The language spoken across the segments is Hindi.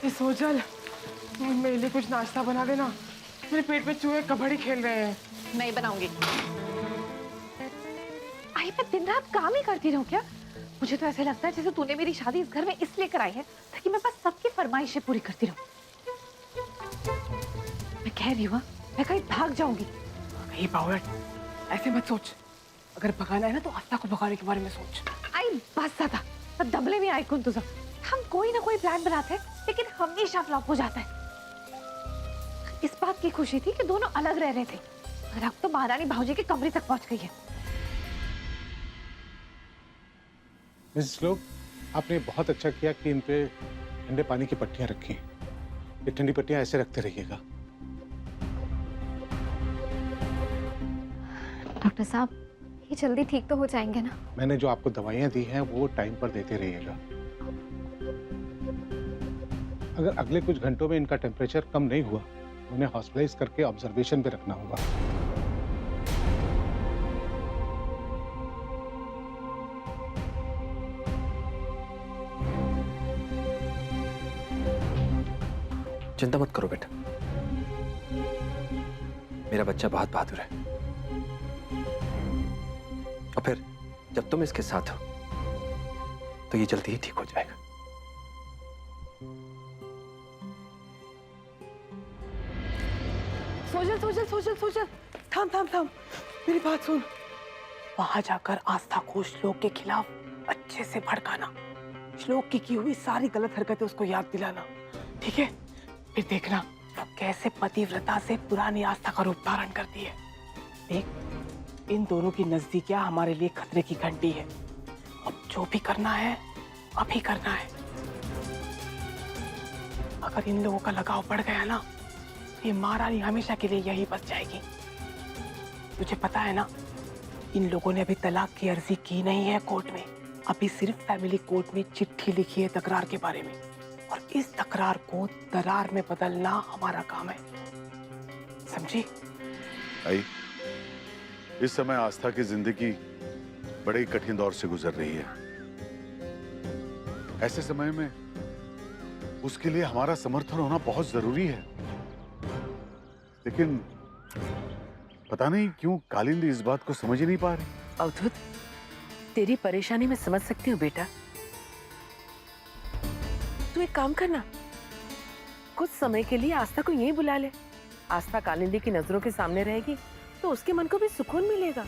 ये सोजल, मेरे लिए कुछ नाश्ता बना देना। मेरे पेट में चूहे कबड्डी खेल रहे हैं। नहीं बनाऊंगी। आई मैं दिन रात काम ही करती रहूं क्या? मुझे तो ऐसे लगता है जैसे तूने मेरी शादी इस घर में इसलिए कराई है ताकि मैं बस सबकी फरमाइशें पूरी करती रहूं। मैं कह रही हूँ मैं कहीं भाग जाऊंगी। ये बावट, ऐसे मत सोच। अगर भगाना है ना तो आस्था को भगाने के बारे में सोच। आई बस ज्यादा दबले में आई कौन तुझा। हम कोई ना कोई प्लान बनाते हैं लेकिन हमेशा फ्लॉप हो जाता है। इस बात की खुशी थी कि दोनों अलग रह रहे थे, और अब तो महारानी भाऊजी के कमरे तक पहुंच गई है। मिसेस लोग, आपने बहुत अच्छा किया कि इन पे ठंडे पानी की पट्टियां रखी। ये ठंडी पट्टियां ऐसे रखते रहिएगा। डॉक्टर साहब, ये जल्दी ठीक तो हो जाएंगे ना? मैंने जो आपको दवाइयां दी हैं वो टाइम पर देते रहिएगा। अगर अगले कुछ घंटों में इनका टेम्परेचर कम नहीं हुआ तो उन्हें हॉस्पिटलाइज करके ऑब्जर्वेशन पे रखना होगा। चिंता मत करो बेटा, मेरा बच्चा बहुत बहादुर है। और फिर जब तुम इसके साथ हो तो ये जल्दी ही ठीक हो जाएगा। सोजल सोजल सोजल सोजल, थाम थाम थाम, मेरी बात सुन। वहां जाकर आस्था को श्लोक के खिलाफ अच्छे से भड़काना। श्लोक की हुई सारी गलत हरकतें उसको याद दिलाना, ठीक है? फिर देखना वो कैसे पतिव्रता से पुरानी आस्था का रूप धारण करती है। देख, इन दोनों की नजदीकियां हमारे लिए खतरे की घंटी है। अब जो भी करना है अभी करना है। अगर इन लोगों का लगाव बढ़ गया ना, ये महारानी हमेशा के लिए यही बच जाएगी। तुझे पता है ना, इन लोगों ने अभी तलाक की अर्जी की नहीं है कोर्ट में। अभी सिर्फ फैमिली कोर्ट में चिट्ठी लिखी है तकरार के बारे में, और इस तकरार को दरार में बदलना हमारा काम है, समझी? आई, इस समय आस्था की जिंदगी बड़े ही कठिन दौर से गुजर रही है। ऐसे समय में उसके लिए हमारा समर्थन होना बहुत जरूरी है। लेकिन पता नहीं क्यों कालिंदी इस बात को समझ ही नहीं पा रही। अवधूत, तेरी परेशानी मैं समझ सकती हूँ बेटा। तू एक काम करना, कुछ समय के लिए आस्था को यहीं बुला ले। आस्था कालिंदी की नजरों के सामने रहेगी तो उसके मन को भी सुकून मिलेगा।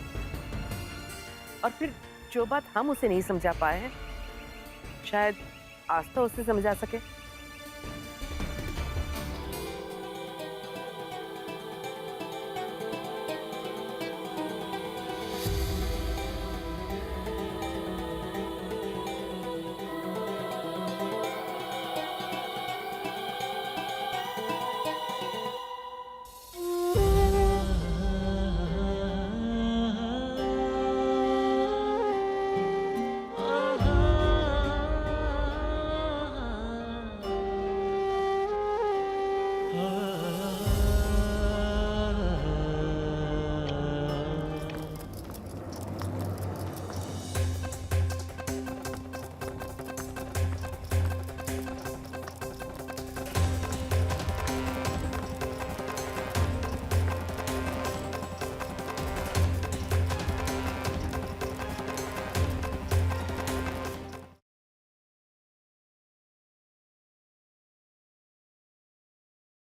और फिर जो बात हम उसे नहीं समझा पाए हैं, शायद आस्था उसे समझा सके।